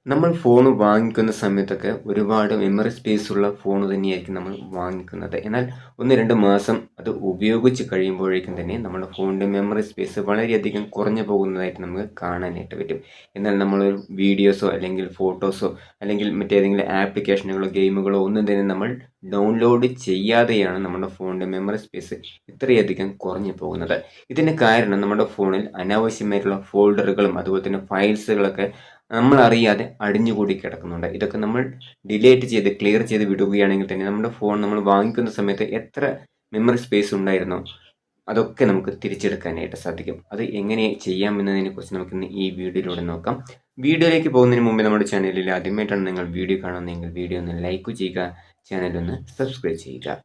നമ്മൾ ഫോൺ വാങ്ങിക്കുന്ന സമയത്തൊക്കെ ഒരുപാട് മെമ്മറി സ്പേസ് ഉള്ള ഫോൺ തന്നെയായിരിക്കും നമ്മൾ വാങ്ങിക്കുന്നത്. എന്നാൽ 1-2 മാസം അത് ഉപയോഗിച്ച് കഴിയുമ്പോഴേക്കും തന്നെ നമ്മുടെ ഫോണിൻ്റെ മെമ്മറി സ്പേസ് വളരെയധികം കുറഞ്ഞു പോകുന്നതായിട്ട് നമുക്ക് കാണാനായിട്ട് പറ്റും. എന്നാൽ നമ്മളൊരു വീഡിയോസോ അല്ലെങ്കിൽ ഫോട്ടോസോ അല്ലെങ്കിൽ മറ്റേതെങ്കിലും ആപ്ലിക്കേഷനുകളോ ഗെയിമുകളോ ഒന്നും തന്നെ നമ്മൾ ഡൗൺലോഡ് ചെയ്യാതെയാണ് നമ്മുടെ ഫോണിൻ്റെ മെമ്മറി സ്പേസ് ഇത്രയധികം കുറഞ്ഞു പോകുന്നത്. ഇതിന് കാരണം നമ്മുടെ ഫോണിൽ അനാവശ്യമായിട്ടുള്ള ഫോൾഡറുകളും അതുപോലെ തന്നെ ഫയൽസുകളൊക്കെ നമ്മൾ അറിയാതെ അടിഞ്ഞുകൂടി കിടക്കുന്നുണ്ട്. ഇതൊക്കെ നമ്മൾ ഡിലീറ്റ് ചെയ്ത് ക്ലിയർ ചെയ്ത് വിടുകയാണെങ്കിൽ തന്നെ നമ്മുടെ ഫോൺ നമ്മൾ വാങ്ങിക്കുന്ന സമയത്ത് എത്ര മെമ്മറി സ്പേസ് ഉണ്ടായിരുന്നോ അതൊക്കെ നമുക്ക് തിരിച്ചെടുക്കാനായിട്ട് സാധിക്കും. അത് എങ്ങനെ ചെയ്യാമെന്നതിനെ കുറിച്ച് നമുക്കിന്ന് ഈ വീഡിയോയിലൂടെ നോക്കാം. വീഡിയോയിലേക്ക് പോകുന്നതിന് മുമ്പ് നമ്മുടെ ചാനലിൽ ആദ്യമായിട്ടാണ് നിങ്ങൾ വീഡിയോ കാണുന്നതെങ്കിൽ വീഡിയോ ഒന്ന് ലൈക്ക് ചെയ്യുക, ചാനൽ ഒന്ന് സബ്സ്ക്രൈബ് ചെയ്യുക.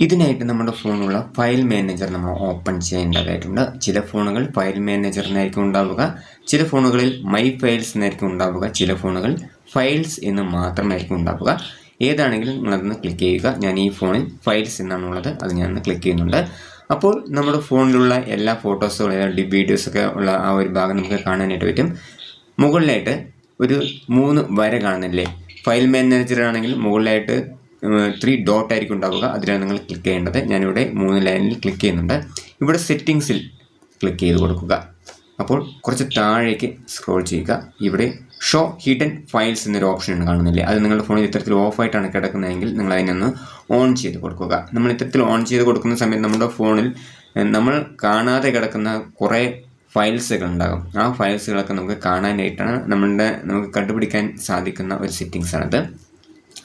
ഇതിനായിട്ട് നമ്മുടെ ഫോണിലുള്ള ഫയൽ മാനേജർ നമ്മൾ ഓപ്പൺ ചെയ്യേണ്ടതായിട്ടുണ്ട്. ചില ഫോണുകൾ ഫയൽ മാനേജറിനായിരിക്കും ഉണ്ടാവുക, ചില ഫോണുകളിൽ മൈ ഫയൽസ് എന്നായിരിക്കും ഉണ്ടാവുക, ചില ഫോണുകൾ ഫയൽസ് എന്ന് മാത്രമായിരിക്കും ഉണ്ടാവുക. ഏതാണെങ്കിലും നിങ്ങളതൊന്ന് ക്ലിക്ക് ചെയ്യുക. ഞാൻ ഈ ഫോണിൽ ഫയൽസ് എന്നാണുള്ളത്, അത് ഞാനൊന്ന് ക്ലിക്ക് ചെയ്യുന്നുണ്ട്. അപ്പോൾ നമ്മുടെ ഫോണിലുള്ള എല്ലാ ഫോട്ടോസോ വീഡിയോസൊക്കെ ഉള്ള ആ ഒരു ഭാഗം നമുക്ക് കാണാനായിട്ട് പറ്റും. മുകളിലായിട്ട് ഒരു 3 വര കാണുന്നില്ലേ? ഫയൽ മാനേജർ ആണെങ്കിൽ മുകളിലായിട്ട് 3 ഡോട്ട് ആയിരിക്കും ഉണ്ടാവുക, അതിലാണ് നിങ്ങൾ ക്ലിക്ക് ചെയ്യേണ്ടത്. ഞാനിവിടെ 3 ലൈനിൽ ക്ലിക്ക് ചെയ്യുന്നുണ്ട്. ഇവിടെ സെറ്റിങ്സിൽ ക്ലിക്ക് ചെയ്ത് കൊടുക്കുക. അപ്പോൾ കുറച്ച് താഴേക്ക് സ്ക്രോൾ ചെയ്യുക. ഇവിടെ ഷോ ഹിഡൻ ഫയൽസ് എന്നൊരു ഓപ്ഷൻ കാണുന്നില്ലേ? അത് നിങ്ങളുടെ ഫോണിൽ ഇത്തരത്തിൽ ഓഫായിട്ടാണ് കിടക്കുന്നതെങ്കിൽ നിങ്ങൾ അതിനൊന്ന് ഓൺ ചെയ്ത് കൊടുക്കുക. നമ്മൾ ഇത്തരത്തിൽ ഓൺ ചെയ്ത് കൊടുക്കുന്ന സമയത്ത് നമ്മുടെ ഫോണിൽ നമ്മൾ കാണാതെ കിടക്കുന്ന കുറേ ഫയൽസുകൾ ഉണ്ടാകും. ആ ഫയൽസുകളൊക്കെ നമുക്ക് കാണാനായിട്ടാണ് നമുക്ക് കണ്ടുപിടിക്കാൻ സാധിക്കുന്ന ഒരു സെറ്റിങ്സാണത്.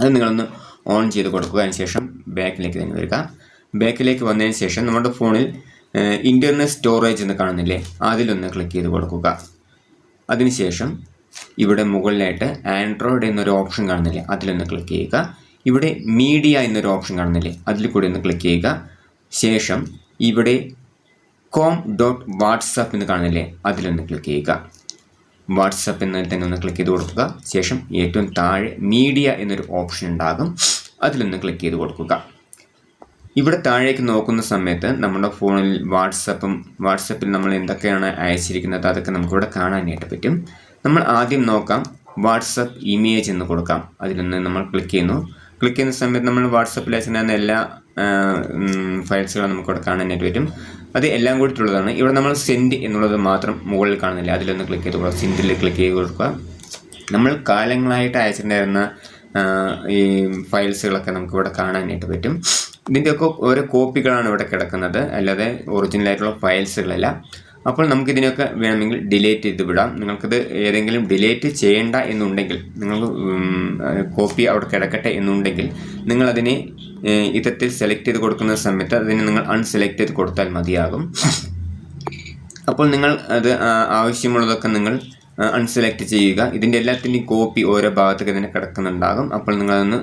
അത് നിങ്ങളൊന്ന് ഓൺ ചെയ്ത് കൊടുക്കുക. അതിനുശേഷം ബാക്കിലേക്ക് തന്നെ വരിക. ബാക്കിലേക്ക് വന്നതിന് ശേഷം നമ്മുടെ ഫോണിൽ ഇൻ്റർണൽ സ്റ്റോറേജ് എന്ന് കാണുന്നില്ലേ? അതിലൊന്ന് ക്ലിക്ക് ചെയ്ത് കൊടുക്കുക. അതിനുശേഷം ഇവിടെ മുകളിലായിട്ട് ആൻഡ്രോയിഡ് എന്നൊരു ഓപ്ഷൻ കാണുന്നില്ലേ? അതിലൊന്ന് ക്ലിക്ക് ചെയ്യുക. ഇവിടെ മീഡിയ എന്നൊരു ഓപ്ഷൻ കാണുന്നില്ലേ? അതിൽ കൂടി ഒന്ന് ക്ലിക്ക് ചെയ്യുക. ശേഷം ഇവിടെ com.whatsapp എന്ന് കാണുന്നില്ലേ? അതിലൊന്ന് ക്ലിക്ക് ചെയ്യുക. വാട്സപ്പ് എന്നതിൽ തന്നെ ഒന്ന് ക്ലിക്ക് ചെയ്ത് കൊടുക്കുക. ശേഷം ഏറ്റവും താഴെ മീഡിയ എന്നൊരു ഓപ്ഷൻ ഉണ്ടാകും, അതിലൊന്ന് ക്ലിക്ക് ചെയ്ത് കൊടുക്കുക. ഇവിടെ താഴേക്ക് നോക്കുന്ന സമയത്ത് നമ്മുടെ ഫോണിൽ വാട്സപ്പിൽ നമ്മൾ എന്തൊക്കെയാണ് അയച്ചിരിക്കുന്നത് അതൊക്കെ നമുക്കിവിടെ കാണാനായിട്ട് പറ്റും. നമ്മൾ ആദ്യം നോക്കാം, വാട്സപ്പ് ഇമേജ് എന്ന് കൊടുക്കാം. അതിലൊന്ന് നമ്മൾ ക്ലിക്ക് ചെയ്യുന്നു. ക്ലിക്ക് ചെയ്യുന്ന സമയത്ത് നമ്മൾ വാട്സപ്പിൽ അയച്ചിരുന്ന എല്ലാ ഫയൽസുകളും നമുക്കിവിടെ കാണാനായിട്ട് പറ്റും. അത് എല്ലാം കൂടിയിട്ടുള്ളതാണ്. ഇവിടെ നമ്മൾ സെൻഡ് എന്നുള്ളത് മാത്രം മുകളിൽ കാണുന്നില്ല, അതിലൊന്ന് ക്ലിക്ക് ചെയ്ത് കൊടുക്കുക. സെൻഡിൽ ക്ലിക്ക് ചെയ്ത് കൊടുക്കുക. നമ്മൾ കാലങ്ങളായിട്ട് അയച്ചിട്ടുണ്ടായിരുന്ന ഈ ഫയൽസുകളൊക്കെ നമുക്കിവിടെ കാണാനായിട്ട് പറ്റും. ഇതിൻ്റെയൊക്കെ ഓരോ കോപ്പികളാണ് ഇവിടെ കിടക്കുന്നത്, അല്ലാതെ ഒറിജിനലായിട്ടുള്ള ഫയൽസുകളല്ല. അപ്പോൾ നമുക്കിതിനൊക്കെ വേണമെങ്കിൽ ഡിലീറ്റ് ചെയ്ത് വിടാം. നിങ്ങൾക്കത് ഏതെങ്കിലും ഡിലീറ്റ് ചെയ്യേണ്ട എന്നുണ്ടെങ്കിൽ, നിങ്ങൾ കോപ്പി അവിടെ കിടക്കട്ടെ എന്നുണ്ടെങ്കിൽ നിങ്ങളതിനെ ഇത്തരത്തിൽ സെലക്ട് ചെയ്ത് കൊടുക്കുന്ന സമയത്ത് അതിനെ നിങ്ങൾ അൺസെലക്ട് ചെയ്ത് കൊടുത്താൽ മതിയാകും. അപ്പോൾ നിങ്ങൾ അത് ആവശ്യമുള്ളതൊക്കെ നിങ്ങൾ അൺസെലക്ട് ചെയ്യുക. ഇതിൻ്റെ എല്ലാത്തിൻ്റെയും കോപ്പി ഓരോ ഭാഗത്തേക്ക് ഇതിനെ കിടക്കുന്നുണ്ടാകും. അപ്പോൾ നിങ്ങളതൊന്ന്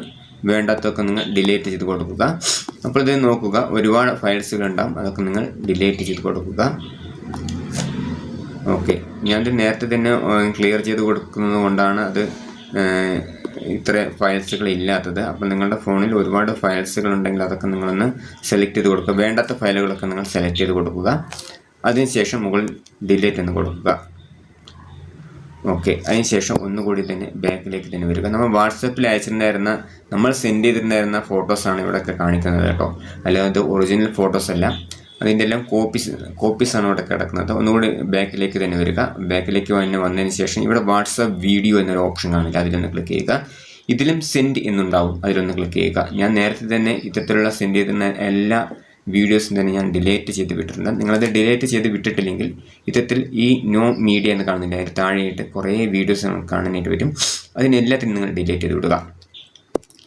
വേണ്ടാത്തൊക്കെ നിങ്ങൾ ഡിലീറ്റ് ചെയ്ത് കൊടുക്കുക. അപ്പോൾ ഇത് നോക്കുക, ഒരുപാട് ഫയൽസുകൾ ഉണ്ടാകും, അതൊക്കെ നിങ്ങൾ ഡിലീറ്റ് ചെയ്ത് കൊടുക്കുക. ഓക്കെ, ഞാനത് നേരത്തെ തന്നെ ക്ലിയർ ചെയ്ത് കൊടുക്കുന്നത് കൊണ്ടാണ് അത് ഇത്ര ഫയൽസുകൾ ഇല്ലാത്തത്. അപ്പോൾ നിങ്ങളുടെ ഫോണിൽ ഒരുപാട് ഫയൽസുകൾ ഉണ്ടെങ്കിൽ അതൊക്കെ നിങ്ങളൊന്ന് സെലക്ട് ചെയ്ത് കൊടുക്കുക. വേണ്ടാത്ത ഫയലുകളൊക്കെ നിങ്ങൾ സെലക്ട് ചെയ്ത് കൊടുക്കുക. അതിനുശേഷം മുകളിൽ ഡിലീറ്റ് എന്ന് കൊടുക്കുക. ഓക്കെ, അതിനുശേഷം ഒന്നുകൂടി തന്നെ ബാക്കിലേക്ക് തന്നെ വരിക. നമ്മൾ വാട്സപ്പിൽ അയച്ചിട്ടുണ്ടായിരുന്ന, നമ്മൾ സെൻഡ് ചെയ്തിട്ടുണ്ടായിരുന്ന ഫോട്ടോസാണ് ഇവിടെയൊക്കെ കാണിക്കുന്നത് കേട്ടോ, അല്ലാതെ ഒറിജിനൽ ഫോട്ടോസ് അല്ല. അതിൻ്റെ എല്ലാം കോപ്പീസാണ് ഇവിടെ കിടക്കുന്നത്. ഒന്നുകൂടി ബാക്കിലേക്ക് തന്നെ വരിക. ബാക്കിലേക്ക് വന്നതിന് ശേഷം ഇവിടെ വാട്സപ്പ് വീഡിയോ എന്നൊരു ഓപ്ഷൻ കാണില്ല, അതിലൊന്ന് ക്ലിക്ക് ചെയ്യുക. ഇതിലും സെൻഡ് എന്നുണ്ടാവും, അതിലൊന്ന് ക്ലിക്ക് ചെയ്യുക. ഞാൻ നേരത്തെ തന്നെ ഇത്തരത്തിലുള്ള സെൻഡ് ചെയ്തിരുന്ന എല്ലാ വീഡിയോസും തന്നെ ഞാൻ ഡിലീറ്റ് ചെയ്ത് വിട്ടിട്ടുണ്ട്. നിങ്ങളത് ഡിലീറ്റ് ചെയ്ത് വിട്ടിട്ടില്ലെങ്കിൽ ഇത്തരത്തിൽ ഈ നോ മീഡിയ എന്ന് കാണുന്നില്ല, അതിൽ താഴെയായിട്ട് കുറേ വീഡിയോസ് നമുക്ക് കാണാനായിട്ട് വരും. അതിനെല്ലാത്തിനും നിങ്ങൾ ഡിലീറ്റ് ചെയ്ത് വിടുക.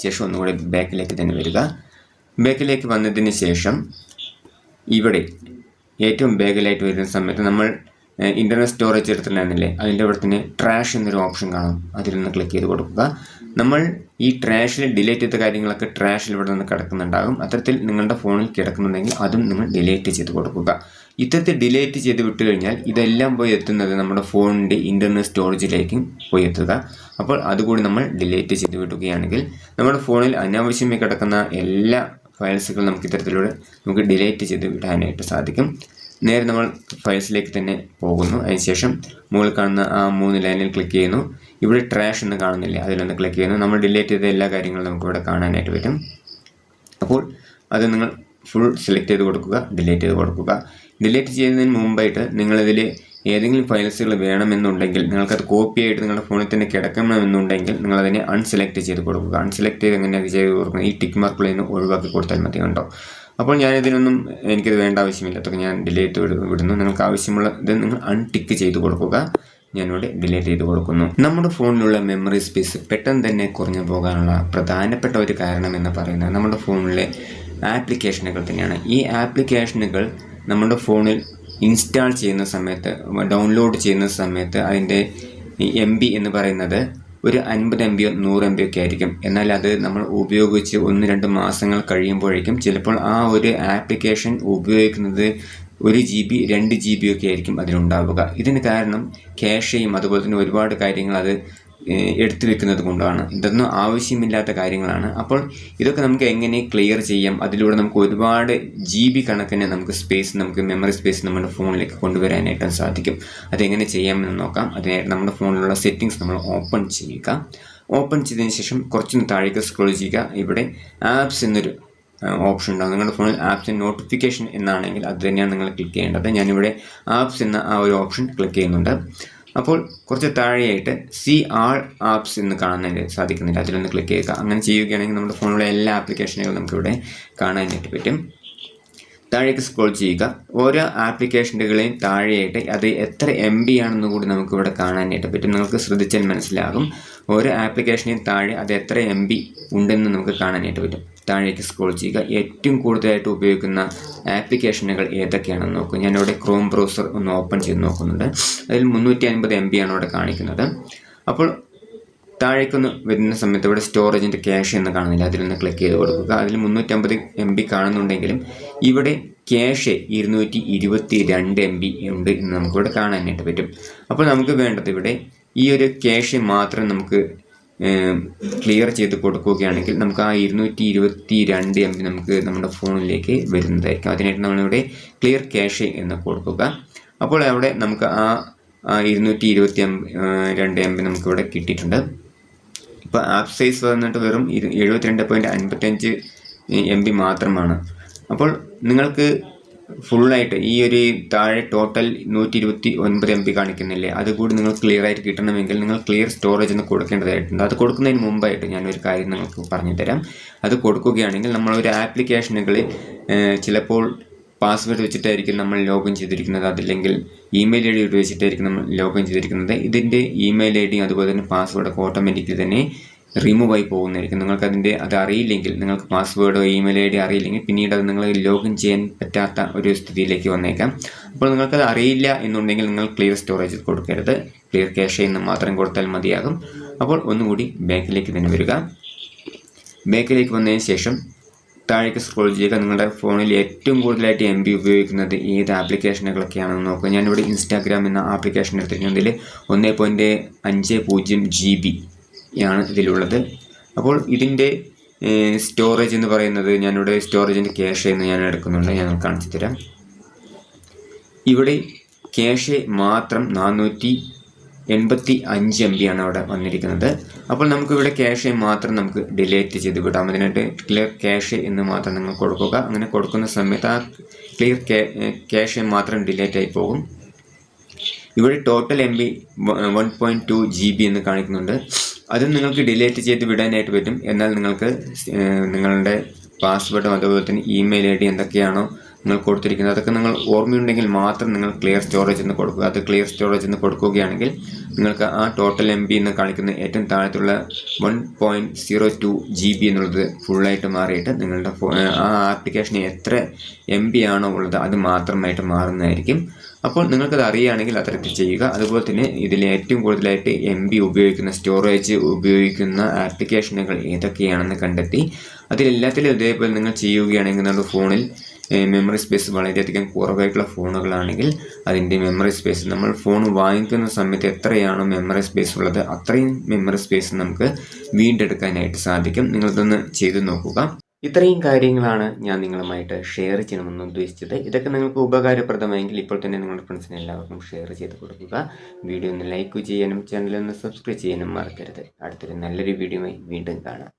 ശേഷം ഒന്നുകൂടി ബാക്കിലേക്ക് തന്നെ വരിക. ബാക്കിലേക്ക് വന്നതിന് ശേഷം ഇവിടെ ഏറ്റവും ബാക്കിലായിട്ട് വരുന്ന സമയത്ത് നമ്മൾ ഇൻ്റർണൽ സ്റ്റോറേജ് എടുത്തിട്ടുണ്ടായിരുന്നില്ലേ? അതിൻ്റെ അവിടെ തന്നെ ട്രാഷ് എന്നൊരു ഓപ്ഷൻ കാണും, അതിലൊന്ന് ക്ലിക്ക് ചെയ്ത് കൊടുക്കുക. നമ്മൾ ഈ ട്രാഷിൽ ഡിലീറ്റ് ചെയ്ത കാര്യങ്ങളൊക്കെ ട്രാഷിൽ ഇവിടെ നിന്ന് കിടക്കുന്നുണ്ടാകും. അത്തരത്തിൽ നിങ്ങളുടെ ഫോണിൽ കിടക്കുന്നുണ്ടെങ്കിൽ അതും നിങ്ങൾ ഡിലീറ്റ് ചെയ്ത് കൊടുക്കുക. ഇത്തരത്തിൽ ഡിലീറ്റ് ചെയ്ത് വിട്ടു കഴിഞ്ഞാൽ ഇതെല്ലാം പോയി എത്തുന്നത് നമ്മുടെ ഫോണിൻ്റെ ഇൻ്റർണൽ സ്റ്റോറേജിലേക്കും പോയി എത്തുക. അപ്പോൾ അതുകൂടി നമ്മൾ ഡിലീറ്റ് ചെയ്ത് വിടുകയാണെങ്കിൽ നമ്മുടെ ഫോണിൽ അനാവശ്യമായി കിടക്കുന്ന എല്ലാ ഫയൽസുകൾ നമുക്ക് ഇത്തരത്തിലൂടെ ഡിലീറ്റ് ചെയ്ത് വിടാനായിട്ട് സാധിക്കും. നേരെ നമ്മൾ ഫയൽസിലേക്ക് തന്നെ പോകുന്നു. അതിനുശേഷം മുകളിൽ കാണുന്ന ആ 3 ലൈനിൽ ക്ലിക്ക് ചെയ്യുന്നു. ഇവിടെ ട്രാഷ് എന്ന് കാണുന്നില്ല, അതിലൊന്ന് ക്ലിക്ക് ചെയ്യുന്നു. നമ്മൾ ഡിലീറ്റ് ചെയ്ത എല്ലാ കാര്യങ്ങളും നമുക്കിവിടെ കാണാനായിട്ട് പറ്റും. അപ്പോൾ അത് നിങ്ങൾ ഫുൾ സെലക്ട് ചെയ്ത് കൊടുക്കുക, ഡിലീറ്റ് ചെയ്ത് കൊടുക്കുക. ഡിലീറ്റ് ചെയ്യുന്നതിന് മുമ്പായിട്ട് നിങ്ങളിതിൽ ഏതെങ്കിലും ഫയൽസുകൾ വേണമെന്നുണ്ടെങ്കിൽ, നിങ്ങൾക്കത് കോപ്പി ആയിട്ട് നിങ്ങളുടെ ഫോണിൽ തന്നെ കിടക്കണമെന്നുണ്ടെങ്കിൽ നിങ്ങളതിനെ അൺസെലക്ട് ചെയ്ത് കൊടുക്കുക. അൺസെലക്ട് ചെയ്ത് എങ്ങനെയാണ് ചെയ്ത് കൊടുക്കുന്നത്, ഈ ടിക്ക് മാർക്കുകളിൽ നിന്ന് ഒഴിവാക്കി കൊടുത്താൽ മതി. കണ്ടോ? അപ്പോൾ ഞാനിതിനൊന്നും എനിക്കത് വേണ്ട ആവശ്യമില്ലാത്തൊക്കെ ഞാൻ ഡിലീറ്റ് വിടുന്നു. നിങ്ങൾക്ക് ആവശ്യമുള്ള ഇത് നിങ്ങൾ അൺടിക്ക് ചെയ്ത് കൊടുക്കുക. ഞാനിവിടെ ഡിലീറ്റ് ചെയ്ത് കൊടുക്കുന്നു. നമ്മുടെ ഫോണിലുള്ള മെമ്മറി സ്പേസ് പെട്ടെന്ന് തന്നെ കുറഞ്ഞു പോകാനുള്ള പ്രധാനപ്പെട്ട ഒരു കാരണം എന്ന് പറയുന്നത് നമ്മുടെ ഫോണിലെ ആപ്ലിക്കേഷനുകൾ തന്നെയാണ്. ഈ ആപ്ലിക്കേഷനുകൾ നമ്മുടെ ഫോണിൽ ഇൻസ്റ്റാൾ ചെയ്യുന്ന സമയത്ത്, ഡൗൺലോഡ് ചെയ്യുന്ന സമയത്ത് അതിൻ്റെ MB എന്ന് പറയുന്നത് ഒരു 50 MB-യോ 100 MB ഒക്കെ ആയിരിക്കും. എന്നാൽ അത് നമ്മൾ ഉപയോഗിച്ച് 1-2 മാസങ്ങൾ കഴിയുമ്പോഴേക്കും ചിലപ്പോൾ ആ ഒരു ആപ്ലിക്കേഷൻ ഉപയോഗിക്കുന്നത് 1 GB 2 GB ഒക്കെ ആയിരിക്കും അതിലുണ്ടാവുക. ഇതിന് കാരണം ക്യാഷയും അതുപോലെ തന്നെ ഒരുപാട് കാര്യങ്ങൾ അത് എടുത്തു വെക്കുന്നത് കൊണ്ടാണ്. ഇതൊന്നും ആവശ്യമില്ലാത്ത കാര്യങ്ങളാണ്. അപ്പോൾ ഇതൊക്കെ നമുക്ക് എങ്ങനെ ക്ലിയർ ചെയ്യാം, അതിലൂടെ നമുക്ക് ഒരുപാട് GB കണക്കിന് നമുക്ക് മെമ്മറി സ്പേസ് നമ്മുടെ ഫോണിലേക്ക് കൊണ്ടുവരാനായിട്ട് സാധിക്കും. അതെങ്ങനെ ചെയ്യാമെന്ന് നോക്കാം. അതിനായിട്ട് നമ്മുടെ ഫോണിലുള്ള സെറ്റിങ്സ് നമ്മൾ ഓപ്പൺ ചെയ്യുക. ഓപ്പൺ ചെയ്തതിന് ശേഷം കുറച്ചൊന്ന് താഴേക്ക് സ്ക്രോൾ ചെയ്യുക. ഇവിടെ ആപ്സ് എന്നൊരു ഓപ്ഷൻ ഉണ്ടാകും. നിങ്ങളുടെ ഫോണിൽ ആപ്സ് നോട്ടിഫിക്കേഷൻ എന്നാണെങ്കിൽ അത് തന്നെയാണ് നിങ്ങൾ ക്ലിക്ക് ചെയ്യേണ്ടത്. ഞാനിവിടെ ആപ്സ് എന്ന ആ ഒരു ഓപ്ഷൻ ക്ലിക്ക് ചെയ്യുന്നുണ്ട്. അപ്പോൾ കുറച്ച് താഴെയായിട്ട് സി ആൾ ആപ്സ് എന്ന് കാണാനായിട്ട് സാധിക്കുന്നില്ല, അതിലൊന്ന് ക്ലിക്ക് ചെയ്യുക. അങ്ങനെ ചെയ്യുകയാണെങ്കിൽ നമ്മുടെ ഫോണിലുള്ള എല്ലാ ആപ്ലിക്കേഷനുകളും നമുക്കിവിടെ കാണാനായിട്ട് പറ്റും. താഴേക്ക് സ്ക്രോൾ ചെയ്യുക. ഓരോ ആപ്ലിക്കേഷനുകളെയും താഴെയായിട്ട് അത് എത്ര MB ആണെന്ന് കൂടി നമുക്കിവിടെ കാണാനായിട്ട് പറ്റും. നിങ്ങൾക്ക് ശ്രദ്ധിച്ചാൽ മനസ്സിലാകും. ഓരോ ആപ്ലിക്കേഷനെയും താഴെ അത് എത്ര MB ഉണ്ടെന്ന് നമുക്ക് കാണാനായിട്ട് പറ്റും. താഴേക്ക് സ്ക്രോൾ ചെയ്യുക. ഏറ്റവും കൂടുതലായിട്ട് ഉപയോഗിക്കുന്ന ആപ്ലിക്കേഷനുകൾ ഏതൊക്കെയാണെന്ന് നോക്കുക. ഞാനിവിടെ ക്രോം ബ്രൗസർ ഒന്ന് ഓപ്പൺ ചെയ്ത് നോക്കുന്നുണ്ട്. അതിൽ 350 MB ആണ് ഇവിടെ കാണിക്കുന്നത്. അപ്പോൾ താഴേക്കൊന്ന് വരുന്ന സമയത്ത് ഇവിടെ സ്റ്റോറേജിൻ്റെ ക്യാഷ് എന്ന് കാണുന്നില്ല, അതിലൊന്ന് ക്ലിക്ക് ചെയ്ത് കൊടുക്കുക. അതിൽ 350 MB കാണുന്നുണ്ടെങ്കിലും ഇവിടെ ക്യാഷ് 222 MB ഉണ്ട് എന്ന് നമുക്കിവിടെ കാണാനായിട്ട് പറ്റും. അപ്പോൾ നമുക്ക് വേണ്ടത് ഇവിടെ ഈ ഒരു ക്യാഷ് മാത്രം നമുക്ക് ക്ലിയർ ചെയ്ത് കൊടുക്കുകയാണെങ്കിൽ നമുക്ക് ആ 222 MB നമുക്ക് നമ്മുടെ ഫോണിലേക്ക് വരുന്നതായിരിക്കും. അതിനായിട്ട് നമ്മളിവിടെ ക്ലിയർ ക്യാഷ് എന്ന് കൊടുക്കുക. അപ്പോൾ അവിടെ നമുക്ക് ആ 222 MB നമുക്കിവിടെ കിട്ടിയിട്ടുണ്ട്. ഇപ്പോൾ ആപ്പ് സൈസ് വന്നിട്ട് വെറും 72.55 MB മാത്രമാണ്. അപ്പോൾ നിങ്ങൾക്ക് ഫുള്ളായിട്ട് ഈ ഒരു താഴെ ടോട്ടൽ 129 MB കാണിക്കുന്നില്ലേ, അതുകൂടി നിങ്ങൾ ക്ലിയർ ആയിട്ട് കിട്ടണമെങ്കിൽ നിങ്ങൾ ക്ലിയർ സ്റ്റോറേജ് എന്ന് കൊടുക്കേണ്ടതായിട്ടുണ്ട്. അത് കൊടുക്കുന്നതിന് മുമ്പായിട്ട് ഞാനൊരു കാര്യം നിങ്ങൾക്ക് പറഞ്ഞു തരാം. അത് കൊടുക്കുകയാണെങ്കിൽ നമ്മളൊരു ആപ്ലിക്കേഷനുകളിൽ ചിലപ്പോൾ പാസ്വേഡ് വെച്ചിട്ടായിരിക്കും നമ്മൾ ലോഗിൻ ചെയ്തിരിക്കുന്നത്, അതല്ലെങ്കിൽ ഇമെയിൽ ID ഉപയോഗിച്ചിട്ടായിരിക്കും നമ്മൾ ലോഗിൻ ചെയ്തിരിക്കുന്നത്. ഇതിൻ്റെ ഇമെയിൽ ID അതുപോലെ തന്നെ പാസ്വേഡൊക്കെ ഓട്ടോമാറ്റിക്കലി തന്നെ റിമൂവ് ആയി പോകുന്നതായിരിക്കും. അത് അറിയില്ലെങ്കിൽ, നിങ്ങൾക്ക് പാസ്വേഡോ ഇമെയിൽ ID അറിയില്ലെങ്കിൽ പിന്നീട് അത് നിങ്ങൾ ലോഗിൻ ചെയ്യാൻ പറ്റാത്ത ഒരു സ്ഥിതിയിലേക്ക് വന്നേക്കാം. അപ്പോൾ നിങ്ങൾക്കത് അറിയില്ല എന്നുണ്ടെങ്കിൽ നിങ്ങൾ ക്ലിയർ സ്റ്റോറേജ് കൊടുക്കരുത്, ക്ലിയർ ക്യാഷ് എന്ന് മാത്രം കൊടുത്താൽ മതിയാകും. അപ്പോൾ ഒന്നുകൂടി ബാക്കിലേക്ക് തന്നെ വരിക. ബാക്കിലേക്ക് വന്നതിന് ശേഷം താഴേക്ക് സ്ക്രോൾ ചെയ്യുക. നിങ്ങളുടെ ഫോണിൽ ഏറ്റവും കൂടുതലായിട്ട് MB ഉപയോഗിക്കുന്നത് ഏത് ആപ്ലിക്കേഷനുകളൊക്കെയാണെന്ന് നോക്കുക. ഞാനിവിടെ ഇൻസ്റ്റാഗ്രാം എന്ന ആപ്ലിക്കേഷൻ എടുത്തിരിക്കുന്നതിൽ 1.50 GB ആണ് ഇതിലുള്ളത്. അപ്പോൾ ഇതിൻ്റെ സ്റ്റോറേജ് എന്ന് പറയുന്നത്, ഞാനിവിടെ സ്റ്റോറേജിൻ്റെ ക്യാഷ് എന്ന് ഞാൻ എടുക്കുന്നുണ്ട്, ഞാൻ കാണിച്ചു തരാം. ഇവിടെ ക്യാഷ് മാത്രം 485 MB ആണ് അവിടെ വന്നിരിക്കുന്നത്. അപ്പോൾ നമുക്കിവിടെ ക്യാഷ് മാത്രം നമുക്ക് ഡിലീറ്റ് ചെയ്ത് വിടാം. അതിനായിട്ട് ക്ലിയർ ക്യാഷ് എന്ന് മാത്രം നിങ്ങൾ കൊടുക്കുക. അങ്ങനെ കൊടുക്കുന്ന സമയത്ത് ആ ക്ലിയർ ക്യാഷ് മാത്രം ഡിലീറ്റ് ആയി പോകും. ഇവിടെ ടോട്ടൽ MB 1.2 GB എന്ന് കാണിക്കുന്നുണ്ട്. അതും നിങ്ങൾക്ക് ഡിലീറ്റ് ചെയ്ത് വിടാനായിട്ട് പറ്റും. എന്നാൽ നിങ്ങൾക്ക് നിങ്ങളുടെ പാസ്വേഡും അതുപോലെ തന്നെ ഇമെയിൽ ID എന്തൊക്കെയാണോ നിങ്ങൾ കൊടുത്തിരിക്കുന്നത് അതൊക്കെ നിങ്ങൾ ഓർമ്മയുണ്ടെങ്കിൽ മാത്രം നിങ്ങൾ ക്ലിയർ സ്റ്റോറേജ് എന്ന് കൊടുക്കുക. അത് ക്ലിയർ സ്റ്റോറേജ് എന്ന് കൊടുക്കുകയാണെങ്കിൽ നിങ്ങൾക്ക് ആ ടോട്ടൽ MB എന്ന് കാണിക്കുന്ന ഏറ്റവും താഴത്തുള്ള 1.02 GB എന്നുള്ളത് ഫുള്ളായിട്ട് മാറിയിട്ട് നിങ്ങളുടെ ആ ആപ്ലിക്കേഷന് എത്ര MB ആണോ ഉള്ളത് അത് മാത്രമായിട്ട് മാറുന്നതായിരിക്കും. അപ്പോൾ നിങ്ങൾക്കത് അറിയുകയാണെങ്കിൽ അത്തരത്തിൽ ചെയ്യുക. അതുപോലെ തന്നെ ഇതിൽ ഏറ്റവും കൂടുതലായിട്ട് MB ഉപയോഗിക്കുന്ന, സ്റ്റോറേജ് ഉപയോഗിക്കുന്ന ആപ്ലിക്കേഷനുകൾ ഏതൊക്കെയാണെന്ന് കണ്ടെത്തി അതിലെല്ലാത്തിലും ഇതേപോലെ നിങ്ങൾ ചെയ്യുകയാണെങ്കിൽ നിങ്ങളുടെ ഫോണിൽ മെമ്മറി സ്പേസ് വളരെയധികം കുറവായിട്ടുള്ള ഫോണുകളാണെങ്കിൽ അതിൻ്റെ മെമ്മറി സ്പേസ്, നമ്മൾ ഫോൺ വാങ്ങിക്കുന്ന സമയത്ത് എത്രയാണോ മെമ്മറി സ്പേസ് ഉള്ളത് അത്രയും മെമ്മറി സ്പേസ് നമുക്ക് വീണ്ടെടുക്കാനായിട്ട് സാധിക്കും. നിങ്ങളിതൊന്ന് ചെയ്ത് നോക്കുക. ഇത്രയും കാര്യങ്ങളാണ് ഞാൻ നിങ്ങളുമായിട്ട് ഷെയർ ചെയ്യണമെന്ന് ഉദ്ദേശിച്ചത്. ഇതൊക്കെ നിങ്ങൾക്ക് ഉപകാരപ്രദമായെങ്കിൽ ഇപ്പോൾ തന്നെ നിങ്ങളുടെ ഫ്രണ്ട്സിന് എല്ലാവർക്കും ഷെയർ ചെയ്ത് കൊടുക്കുക. വീഡിയോ ഒന്ന് ലൈക്ക് ചെയ്യാനും ചാനൽ ഒന്ന് സബ്സ്ക്രൈബ് ചെയ്യാനും മറക്കരുത്. അടുത്തൊരു നല്ലൊരു വീഡിയോയുമായി വീണ്ടും കാണാം.